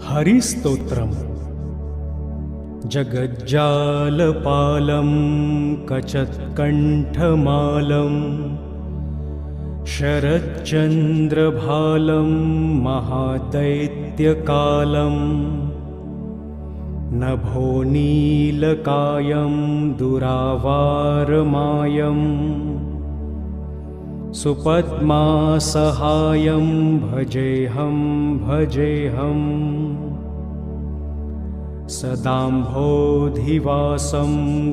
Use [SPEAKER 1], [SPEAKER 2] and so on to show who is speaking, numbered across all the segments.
[SPEAKER 1] हरिस्तोत्रम्। जगज्जालपालं कचत्कण्ठमालं शरच्चन्द्रभालं महादैत्यकालं नभोनीलकायं दुरावारमायं सुपद्मासहायं भजेऽहं भजेऽहम्। सदाम्भोधिवासं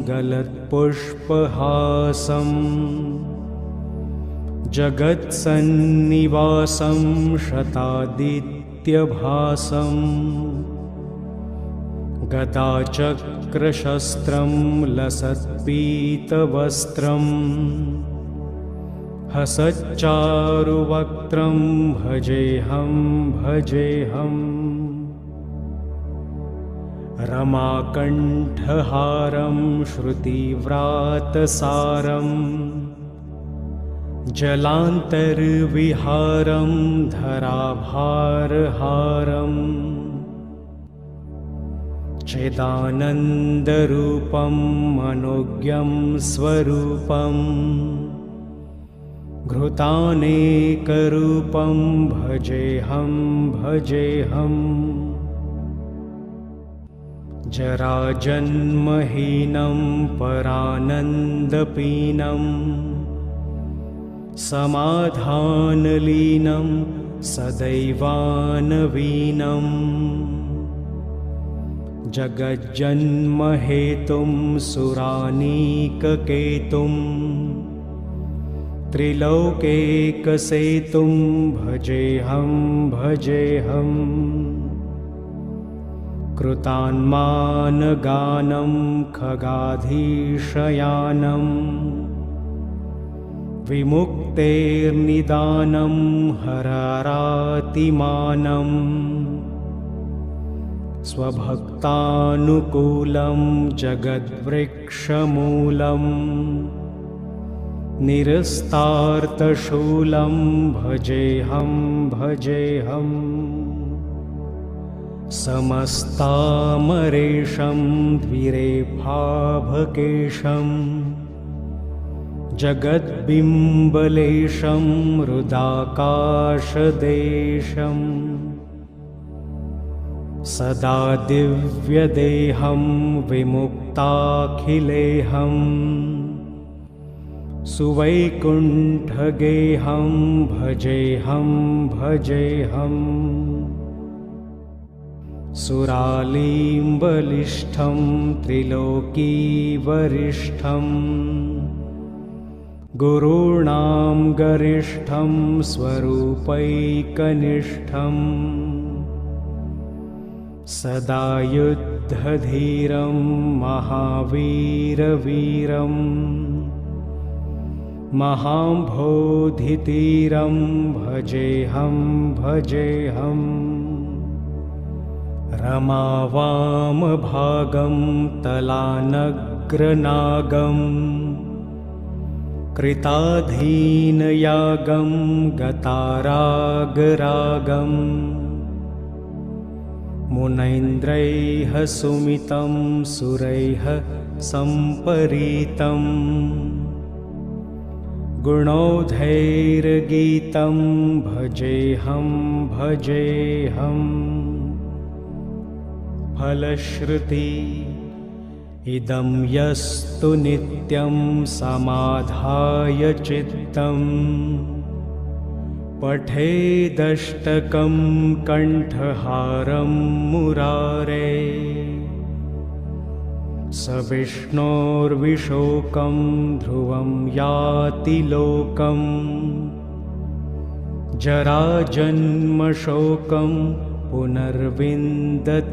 [SPEAKER 1] गलत्पुष्पहासं जगत्सन्निवासं शतादित्यभासं गदाचक्रशस्त्रं लसत्पीतवस्त्रं हसच्चारुवक्त्रं भजेऽहं भजेऽहम्। रमाकण्ठहारं श्रुतिव्रातसारं जलान्तर्विहारं धराभारहारं चिदानन्दरूपं मनोज्ञं स्वरूपं घृतानेकरूपं भजेऽहं भजेऽहम्। जराजन्महीनं परानन्दपीनं समाधानलीनं सदैवानवीनं जगज्जन्महेतुं सुरानीककेतुं त्रिलोकेकसेतुं भजेऽहं भजेऽहम्। कृतान्मानगानं खगाधीशयानं विमुक्तेर्निदानं हरारातिमानं स्वभक्तानुकूलं जगद्वृक्षमूलं निरस्तार्तशूलं भजेऽहं भजेऽहम्। समस्तामरेशं द्विरेफाभकेशं जगद्बिम्बलेशं हृदाकाशदेशं सदा दिव्यदेहं विमुक्ताखिलेहं सुवैकुण्ठगेहं भजेऽहं भजेऽहम्। सुरालीम्बलिष्ठं त्रिलोकीवरिष्ठं गुरूणां गरिष्ठं स्वरूपैकनिष्ठं सदा युद्धधीरं महावीरवीरं महाम्भोधितीरं भजेऽहं भजेऽहम्। रमावामभागं तलानग्रनागं कृताधीनयागं गतारागरागं मुनैन्द्रैः सुमितं सुरैः सम्परीतं गुणौधैर्गीतं भजेऽहं भजेऽहम्। फलश्रुति इदं यस्तु नित्यं समाधाय चित्तं पठेदष्टकं कण्ठहारं मुरारे स विष्णोर्विशोकं ध्रुवं याति लोकं जराजन्मशोकं पुनर्विन्दतेनो।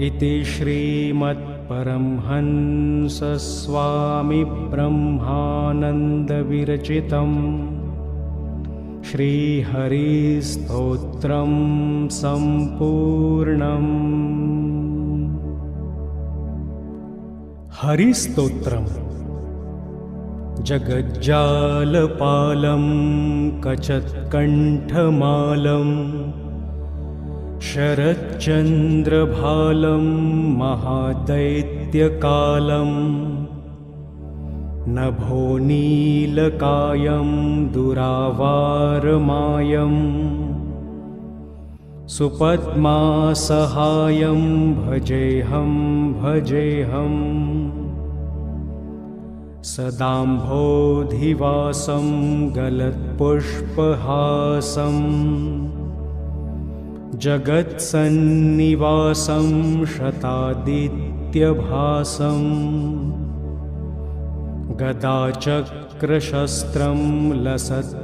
[SPEAKER 1] इति श्रीमत्परमहंसस्वामी ब्रह्मानन्दविरचितं श्रीहरिस्तोत्रं सम्पूर्णम्। हरिस्तोत्रम्। जगज्जालपालं कचत्कण्ठमालं शरच्चन्द्रभालं महादैत्यकालं नभोनीलकायं दुरावारमायं सुपद्मासहायं भजेऽहं भजेऽहम् सदाम्भोधिवासं गलत्पुष्पहासं जगत्सन्निवासं शतादित्यभासं गदाचक्रशस्त्रं लसत्पीतवस्त्रं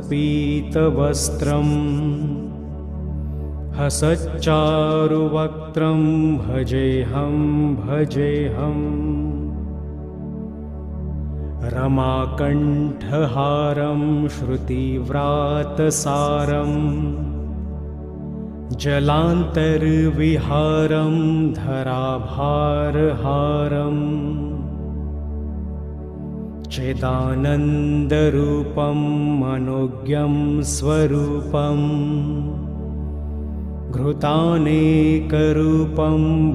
[SPEAKER 1] हसच्चारुवक्त्रं भजेऽहं भजेऽहम् रमाकण्ठहारं श्रुतिव्रातसारं जलान्तर्विहारं धराभारहारं चिदानन्दरूपं मनोज्ञं स्वरूपं घृतानेकरूपं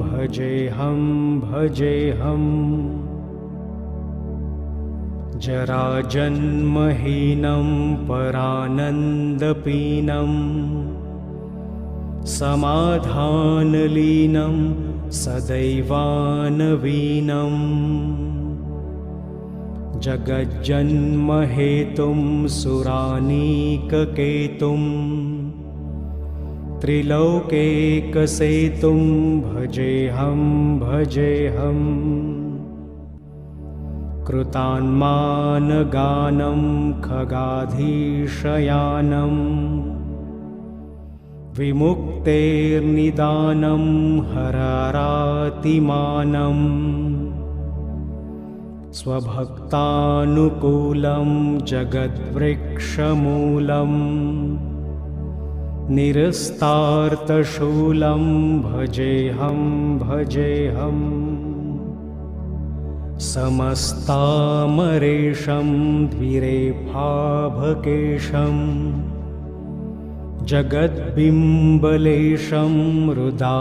[SPEAKER 1] भजेऽहं भजेऽहम् जराजन्महीनं परानन्दपीनं समाधानलीनं सदैवानवीनं जगज्जन्महेतुं सुरानीककेतुं त्रिलोकेकसेतुं भजेऽहं भजेऽहम् कृतान्मानगानं खगाधीशयानं विमुक्तेर्निदानं हरारातिमानं स्वभक्तानुकूलं जगद्वृक्षमूलं निरस्तार्तशूलं भजेऽहं भजेऽहम् समस्तामरेशं द्विरेफाभकेशं जगद्बिम्बलेशं हृदाकाशदेशं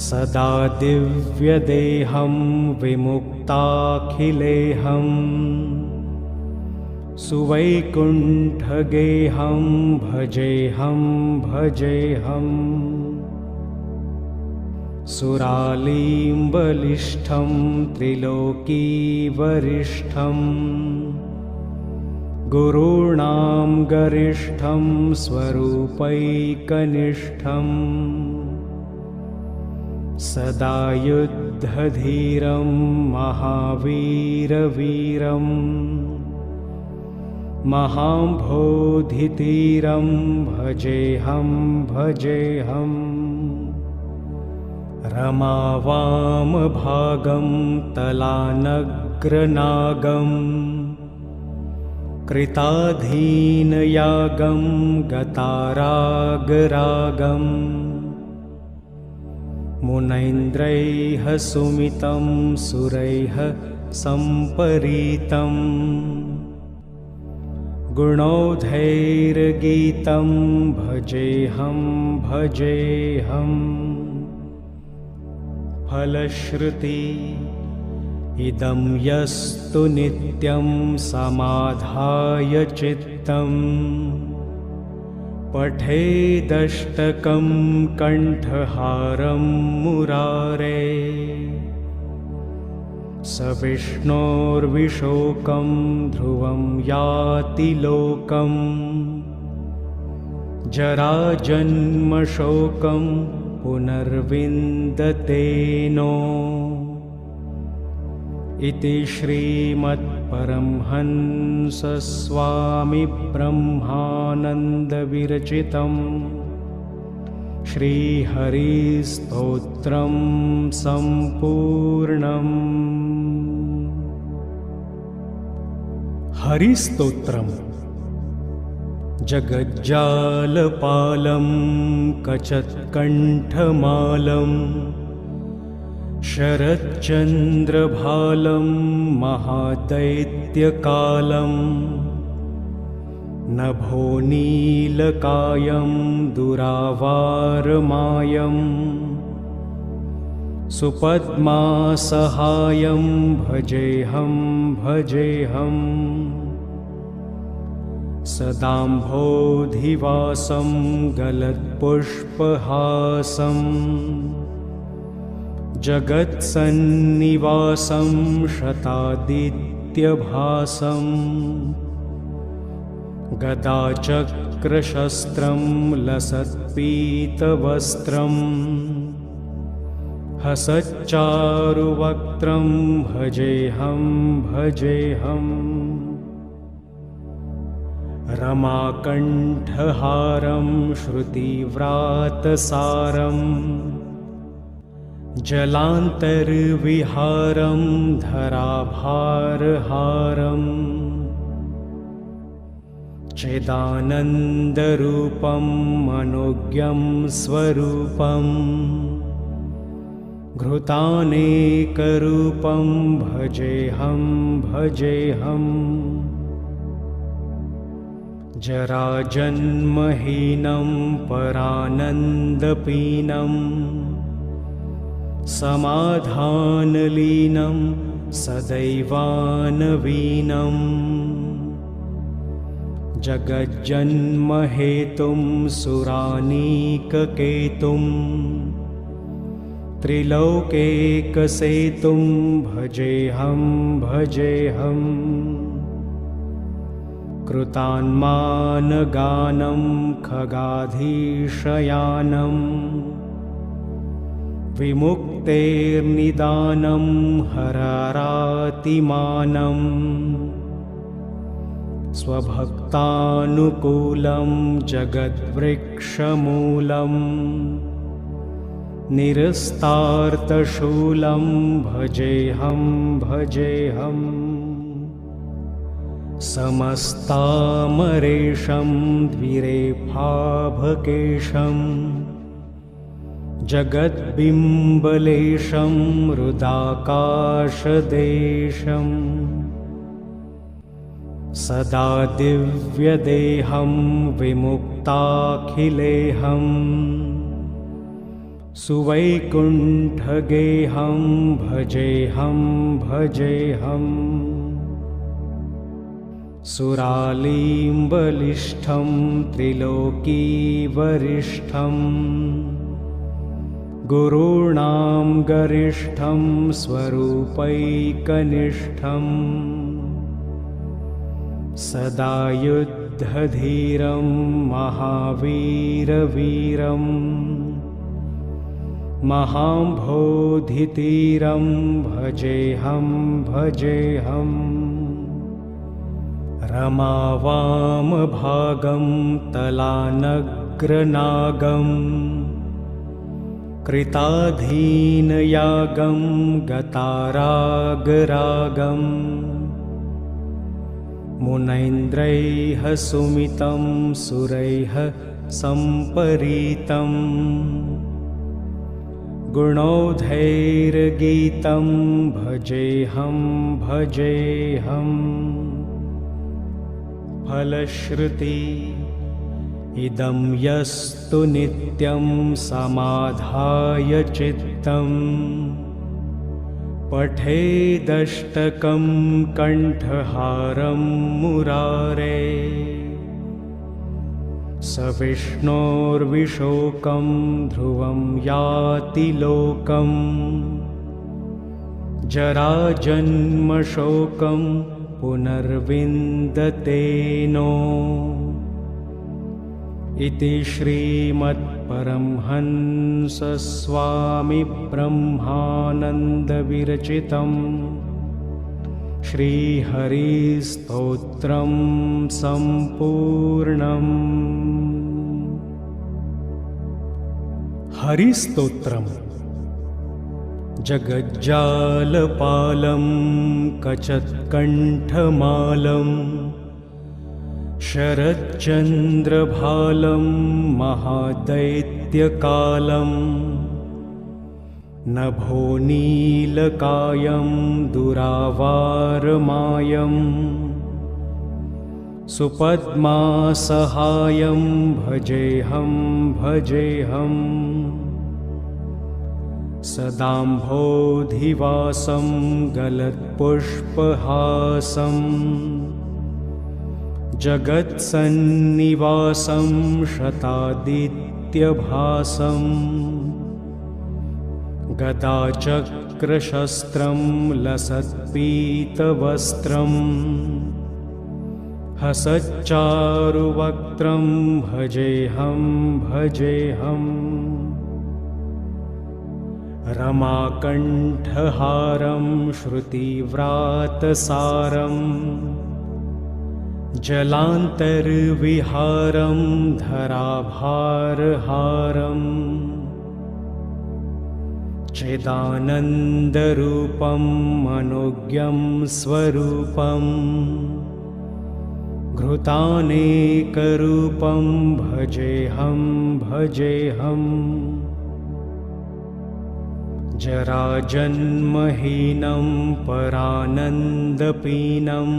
[SPEAKER 1] सदा दिव्यदेहं विमुक्ताखिलेहं सुवैकुण्ठगेहं भजेऽहं भजेऽहम् सुरालीं बलिष्ठं त्रिलोकीवरिष्ठं गुरूणां गरिष्ठं स्वरूपैकनिष्ठं सदा युद्धधीरं महावीरवीरं महाम्भोधितीरं भजेऽहं भजेऽहम् रमावामभागं तलानग्रनागं कृताधीनयागं गतारागरागं मुनैन्द्रैः सुमितं सुरैः सम्परीतं गुणौधैर्गीतं भजेऽहं भजेऽहम् फलश्रुति इदं यस्तु नित्यं समाधाय चित्तं पठेदष्टकं कण्ठहारं मुरारे स विष्णोर्विशोकं ध्रुवं याति लोकं जराजन्मशोकं पुनर्विन्दतेनो इति श्रीमत्परमहंसस्वामिब्रह्मानन्दविरचितं श्रीहरिस्तोत्रं सम्पूर्णम्। हरिस्तोत्रम्। जगज्जालपालं कचत्कण्ठमालं शरच्चन्द्रभालं महादैत्यकालं नभोनीलकायं दुरावारमायं सुपद्मासहायं भजेऽहं भजेऽहम् सदाम्भोधिवासं गलत्पुष्पहासं जगत्सन्निवासं शतादित्यभासं गदाचक्रशस्त्रं लसत्पीतवस्त्रं हसच्चारुवक्त्रं भजेऽहं भजेऽहम् रमाकण्ठहारं श्रुतिव्रातसारं जलान्तर्विहारं धराभारहारम् चिदानन्दरूपं मनोज्ञं स्वरूपं घृतानेकरूपं भजेऽहं भजेऽहम् जराजन्महीनं परानन्दपीनं समाधानलीनं सदैवानवीनं जगज्जन्महेतुं सुरानीककेतुं त्रिलोकेकसेतुं भजेऽहं भजेऽहम् कृतान्मानगानं खगाधीशयानं विमुक्तेर्निदानं हरारातिमानं स्वभक्तानुकूलं जगद्वृक्षमूलं निरस्तार्तशूलं भजेऽहं भजेऽहम् समस्तामरेशं द्विरेफाभकेशं जगद्बिम्बलेशं हृदाकाशदेशं सदा दिव्यदेहं विमुक्ताखिलेहं सुवैकुण्ठगेहं भजेऽहं भजेऽहम् सुरालीम्बलिष्ठं त्रिलोकीवरिष्ठं गुरूणां गरिष्ठं स्वरूपैकनिष्ठं सदा युद्धधीरं महावीरवीरं महाम्भोधितीरं भजेऽहं भजेऽहम् रमावामभागं तलानग्रनागं कृताधीनयागं गतारागरागं मुनैन्द्रैः सुमितं सुरैः सम्परीतं गुणौधैर्गीतं भजेऽहं भजेऽहम् फलश्रुति इदं यस्तु नित्यं समाधाय चित्तं पठेदष्टकं कण्ठहारं मुरारे स विष्णोर्विशोकं ध्रुवं याति लोकं जराजन्मशोकं पुनर्विन्दतेनो इति श्रीमद्परमहंसस्वामिब्रह्मानन्दविरचितं श्रीहरिस्तोत्रं सम्पूर्णम्। हरिस्तोत्रम् जगज्जालपालं कचत्कण्ठमालं शरच्चन्द्रभालं महादैत्यकालं नभो नीलकायं दुरावारमायं सुपद्मासहायं भजेऽहं भजेऽहम् सदाम्भोधिवासं गलत्पुष्पहासं जगत्सन्निवासं शतादित्यभासं गदाचक्रशस्त्रं लसत्पीतवस्त्रं हसच्चारुवक्त्रं भजेऽहं भजेऽहम् रमाकण्ठहारं श्रुतिव्रातसारं जलान्तर्विहारं धराभारहारम् चिदानन्दरूपं मनोज्ञं स्वरूपं घृतानेकरूपं भजेऽहं भजेऽहम् जराजन्महीनं परानन्दपीनं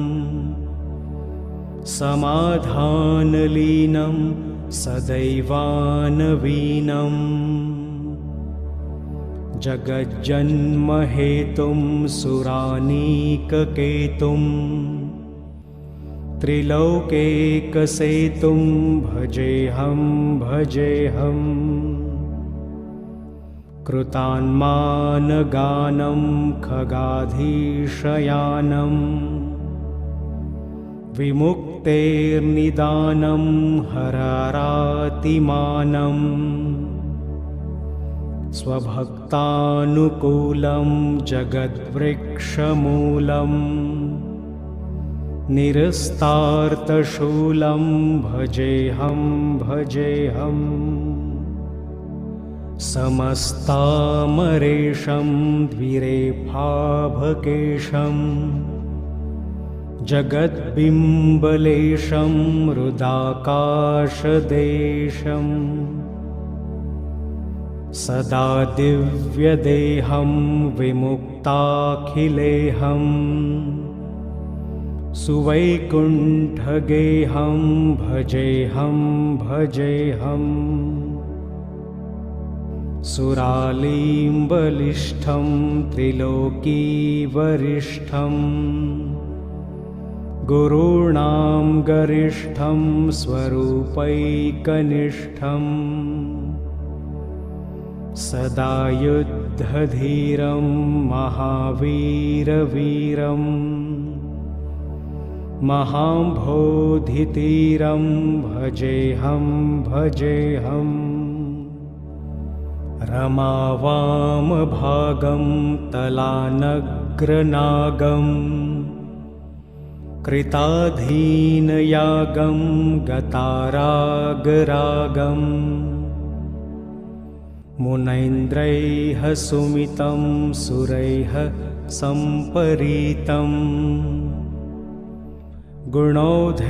[SPEAKER 1] समाधानलीनं सदैवानवीनं जगज्जन्महेतुं सुरानीककेतुं त्रिलोकैकसेतुं भजेऽहं भजेऽहम् कृतान्मानगानं खगाधीशयानं विमुक्तेर्निदानं हरारातिमानं स्वभक्तानुकूलं जगद्वृक्षमूलं निरस्तार्तशूलं भजेऽहं भजेऽहम् समस्तामरेशं द्विरेफाभकेशं जगद्बिम्बलेशं हृदाकाशदेशं सदा दिव्यदेहं विमुक्ताखिलेहं सुवैकुण्ठगेहं भजेऽहं भजेऽहम् सुरालीम्बलिष्ठं त्रिलोकीवरिष्ठं गुरूणां गरिष्ठं स्वरूपैकनिष्ठं सदा युद्धधीरं महावीरवीरं महाम्भोधितीरं भजेऽहं भजेऽहम् रमावामभागं तलानग्रनागं कृताधीनयागं गतारागरागं मुनैन्द्रैः सुमितं सुरैः सम्परीतं गुणौधैर्गीतं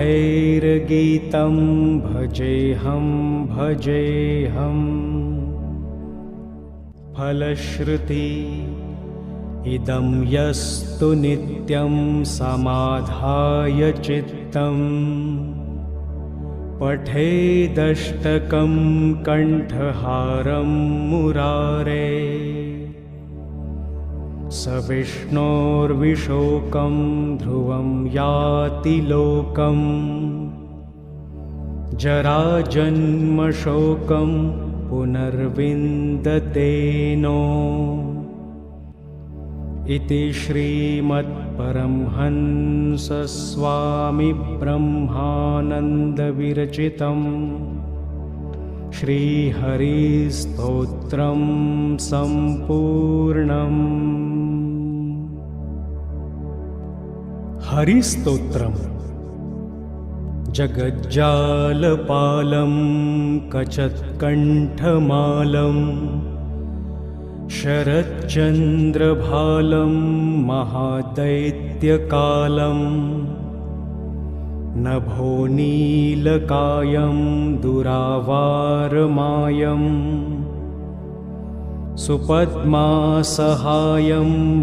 [SPEAKER 1] भजेऽहं भजेऽहम् फलश्रुति इदं यस्तु नित्यं समाधाय चित्तं पठेदष्टकं कण्ठहारं मुरारे स विष्णोर्विशोकं ध्रुवं याति लोकं जराजन्मशोकं पुनर्विन्दतेनो इति श्रीमत्परमहंसस्वामिब्रह्मानन्दविरचितं श्रीहरिस्तोत्रं सम्पूर्णम्। हरिस्तोत्रम् जगज्जालपालं कचत्कण्ठमालं शरच्चन्द्रभालं महादैत्यकालं नभो नीलकायं दुरावारमायं सुपद्मासहायं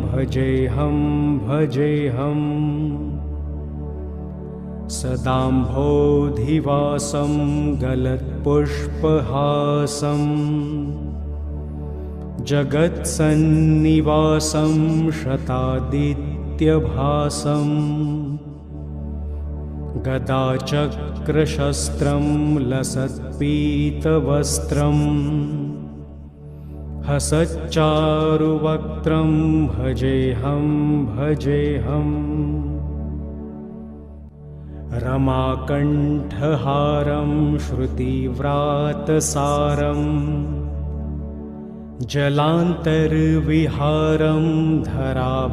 [SPEAKER 1] भजेऽहं भजेऽहम् सदाम्भोधिवासं गलत्पुष्पहासं जगत्सन्निवासं शतादित्यभासं गदाचक्रशस्त्रं लसत्पीतवस्त्रम् हसच्चारुवक्त्रं भजेऽहं भजेऽहम् रमाकण्ठहारं श्रुतिव्रातसारं जलान्तर्विहारं धराभारहारम्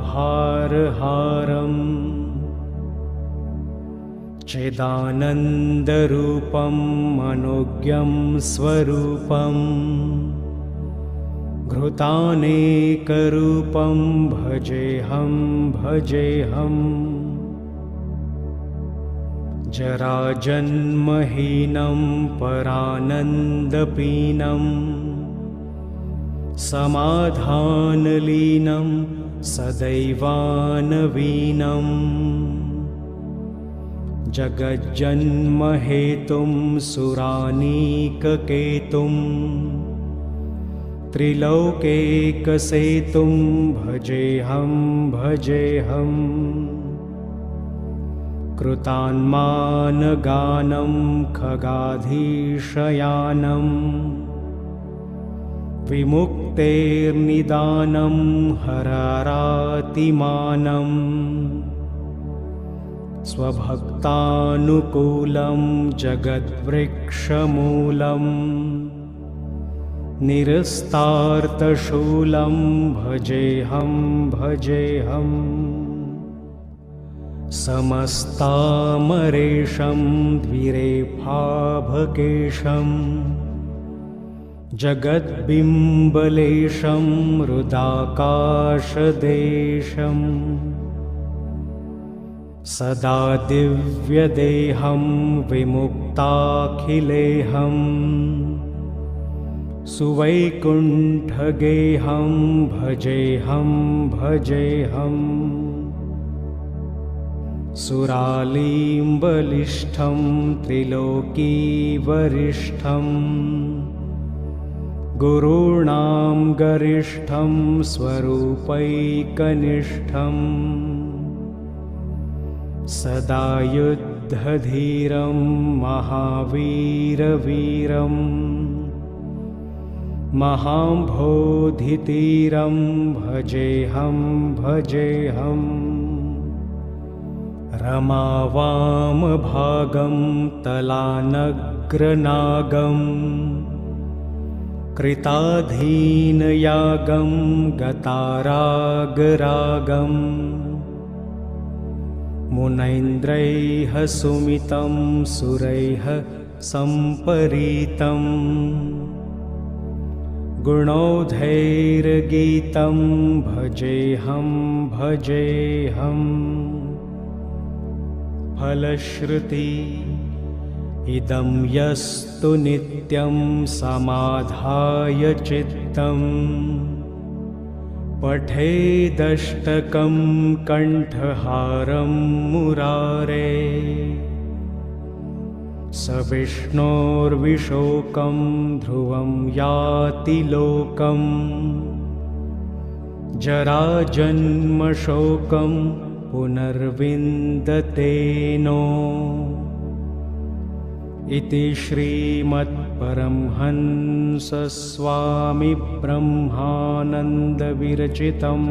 [SPEAKER 1] चिदानन्दरूपं मनोज्ञं स्वरूपम् घृतानेकरूपं भजेऽहं भजेऽहम् जराजन्महीनं परानन्दपीनं समाधानलीनं सदैवानवीनं जगज्जन्महेतुं सुरानीककेतुं त्रिलोकेकसेतुं भजेऽहं भजेऽहम् कृतान्मानगानं खगाधीशयानं विमुक्तेर्निदानं हरारातिमानं स्वभक्तानुकूलं जगद्वृक्षमूलम् निरस्तार्तशूलं भजेऽहं भजेऽहम् समस्तामरेशं द्विरेफाभकेशं जगद्बिम्बलेशं हृदाकाशदेशम् सदा दिव्यदेहं विमुक्ताखिलेऽहम् सुवैकुण्ठगेहं भजेऽहं भजेऽहम् सुरालीम्बलिष्ठं त्रिलोकीवरिष्ठं गुरूणां गरिष्ठं स्वरूपैकनिष्ठम् सदा युद्धधीरं महावीरवीरम् महाम्भोधितीरं भजेऽहं भजेऽहम् रमावामभागं तलानग्रनागं कृताधीनयागं गतारागरागं मुनैन्द्रैः सुमितं सुरैः सम्परीतं गुणौधैर्गीतं भजेऽहं भजेऽहम् फलश्रुति इदं यस्तु नित्यं समाधाय चित्तं पठेदष्टकं कण्ठहारं मुरारे स विष्णोर्विशोकं ध्रुवं याति लोकं जराजन्मशोकं पुनर्विन्दते नो इति श्रीमद्परमहंसस्वामिब्रह्मानन्दविरचितं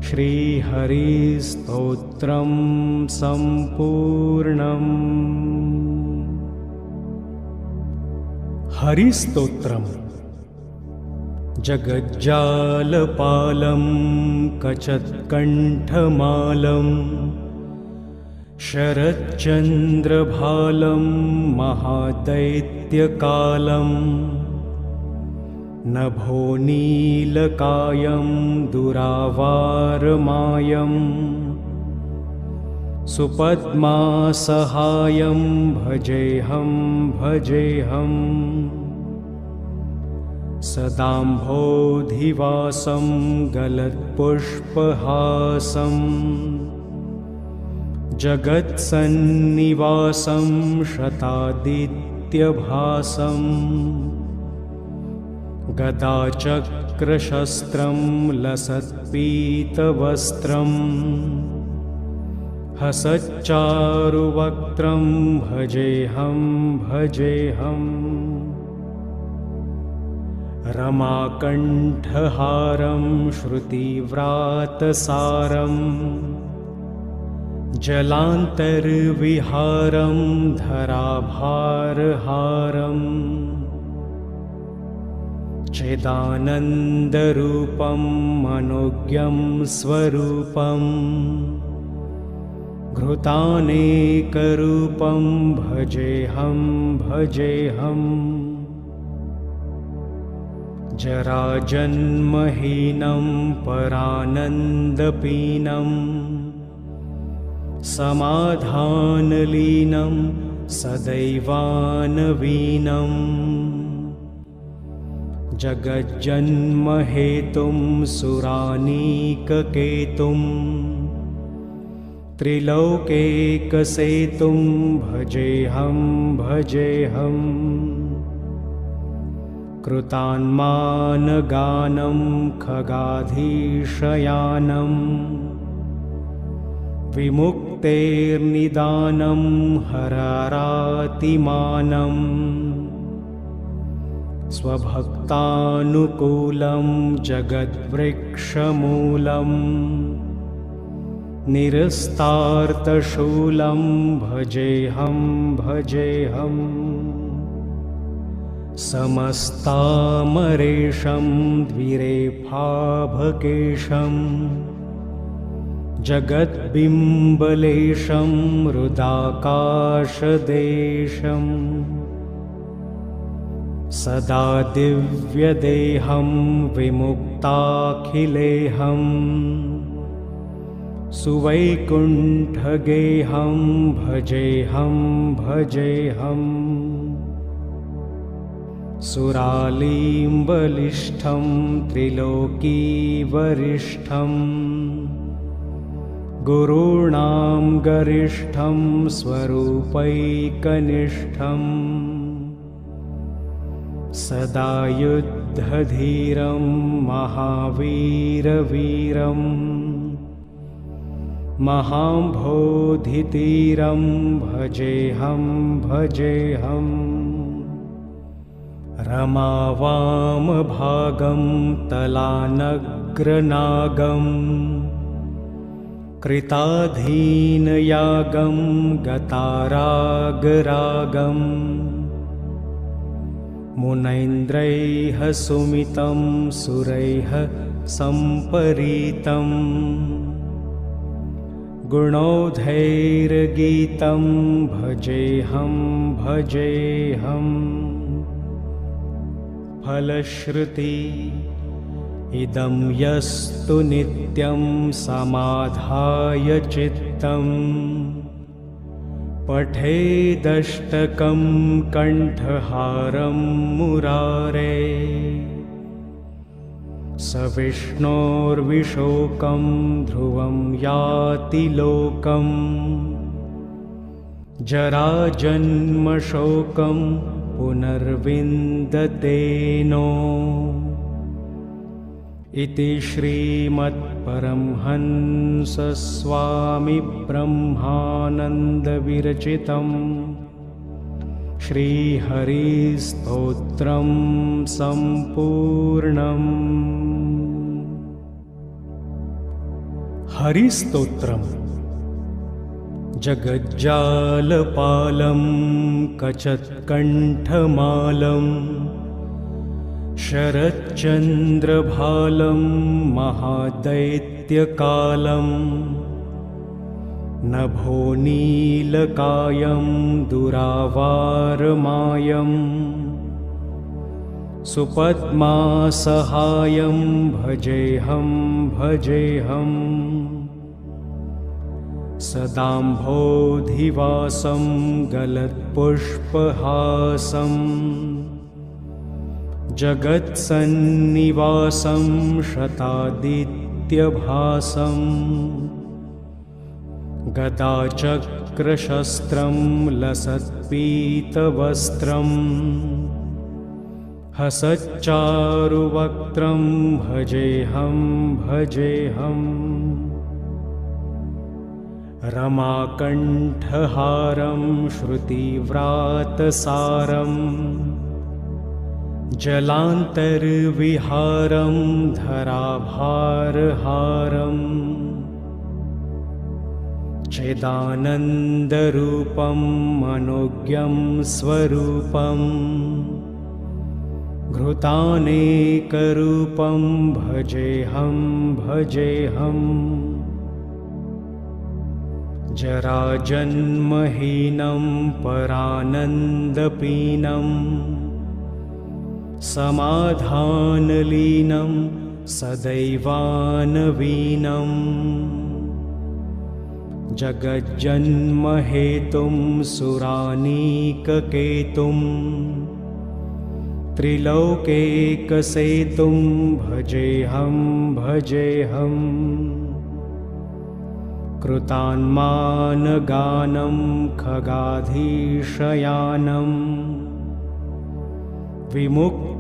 [SPEAKER 1] श्रीहरिस्तोत्रं सम्पूर्णम्। हरिस्तोत्रम् जगज्जालपालं कचत्कण्ठमालं शरच्चन्द्रभालं महादैत्यकालं नभोनीलकायं दुरावारमायं सुपद्मासहायं भजेऽहं भजेऽहम् सदाम्भोधिवासं गलत्पुष्पहासं जगत्सन्निवासं शतादित्यभासं गदाचक्रशस्त्रं लसत्पीतवस्त्रं हसच्चारुवक्त्रं भजेऽहं भजेऽहम् रमाकण्ठहारं श्रुतिव्रातसारं जलान्तर्विहारं धराभारहारं चिदानन्दरूपं मनोज्ञं स्वरूपं घृतानेकरूपं भजेऽहं भजेऽहम् जराजन्महीनं परानन्दपीनं समाधानलीनं सदैवानवीनं जगज्जन्महेतुं सुरानीककेतुं त्रिलोकेकसेतुं भजेऽहं भजेऽहम् कृतान्मानगानं खगाधीशयानं विमुक्तेर्निदानं हरारातिमानं स्वभक्तानुकूलं जगद्वृक्षमूलं निरस्तार्तशूलं भजेऽहं भजेऽहम् समस्तामरेशं द्विरेफाभकेशं जगद्बिम्बलेशं हृदाकाशदेशं सदा दिव्यदेहं विमुक्ताखिलेहं सुवैकुण्ठगेहं भजेऽहं भजेऽहम् सुरालीं बलिष्ठं त्रिलोकीवरिष्ठं गुरूणां गरिष्ठं स्वरूपैकनिष्ठं सदा युद्धधीरं महावीरवीरं महाम्भोधितीरं भजेऽहं भजेऽहम् रमावामभागं तलानग्रनागं कृताधीनयागं गतारागरागं मुनैन्द्रैः सुमितं सुरैः सम्परीतं गुणौधैर्गीतं भजेऽहं भजेऽहम् फलश्रुति इदं यस्तु नित्यं समाधाय चित्तं पठेदष्टकं कण्ठहारं मुरारे स विष्णोर्विशोकं ध्रुवं याति लोकं जराजन्मशोकं पुनर्विन्दतेनो इति श्रीमत्परमहंसस्वामिब्रह्मानन्दविरचितं श्रीहरिस्तोत्रं सम्पूर्णम्। हरिस्तोत्रम् जगज्जालपालं कचत्कण्ठमालं शरच्चन्द्रभालं महादैत्यकालं नभोनीलकायं दुरावारमायं सुपद्मासहायं भजेऽहं भजेऽहम् सदाम्भोधिवासं गलत्पुष्पहासं जगत्सन्निवासं शतादित्यभासं गदाचक्रशस्त्रं लसत्पीतवस्त्रं हसच्चारुवक्त्रं भजेऽहं भजेऽहम् रमाकण्ठहारं श्रुतिव्रातसारं जलान्तर्विहारं धराभारहारम् चिदानन्दरूपं मनोज्ञं स्वरूपं घृतानेकरूपं भजेऽहं भजेऽहम् जराजन्महीनं परानन्दपीनं समाधानलीनं सदैवानवीनं जगज्जन्महेतुं सुरानीककेतुं त्रिलोकेकसेतुं भजेऽहं भजेऽहम् कृतान्मानगानं खगाधीशयानं विमुक्तेर्निदानं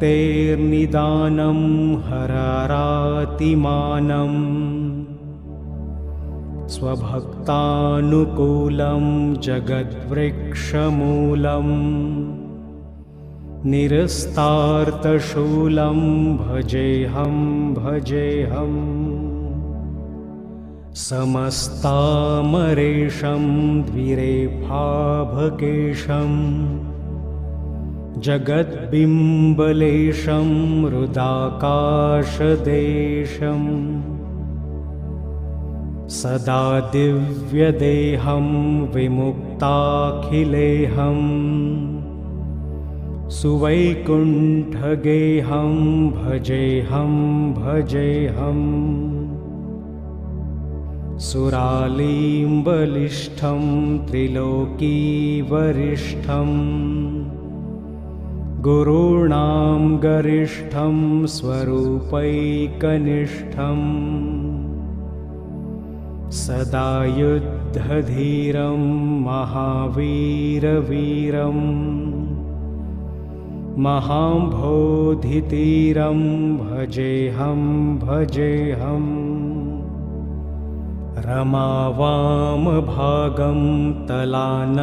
[SPEAKER 1] हरारातिमानं स्वभक्तानुकूलं जगद्वृक्षमूलं निरस्तार्तशूलं भजेऽहं भजेऽहम् समस्तामरेशं द्विरेफाभकेशं जगद्बिम्बलेशं हृदाकाशदेशं सदा दिव्यदेहं विमुक्ताखिलेहं सुवैकुण्ठगेहं भजेऽहं भजेऽहम् सुरालीम्बलिष्ठं त्रिलोकीवरिष्ठं गुरूणां गरिष्ठं स्वरूपैकनिष्ठं सदा युद्धधीरं महावीरवीरं महाम्भोधितीरं भजेऽहं भजेऽहम् रमावामभागं तलानग्रनागं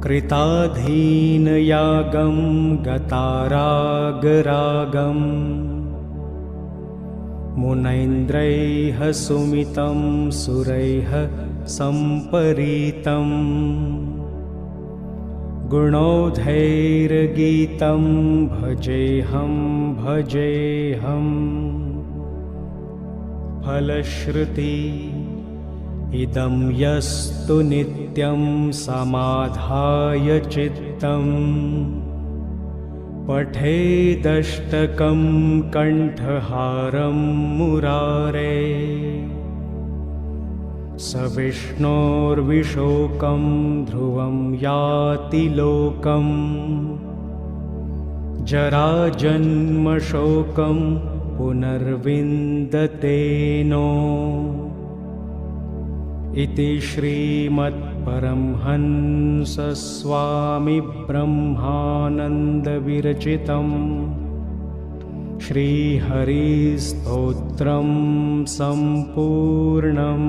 [SPEAKER 1] कृताधीनयागं गतारागरागं मुनैन्द्रैः सुमितं सुरैः सम्परीतं गुणौधैर्गीतं भजेऽहं भजेऽहम् फलश्रुति इदं यस्तु नित्यं समाधाय चित्तं पठेदष्टकं कण्ठहारं मुरारे स विष्णोर्विशोकं ध्रुवं याति लोकं जराजन्मशोकं पुनर्विन्दते नो इति श्रीमत्परमहंसस्वामिब्रह्मानन्दविरचितं श्रीहरिस्तोत्रं सम्पूर्णम्।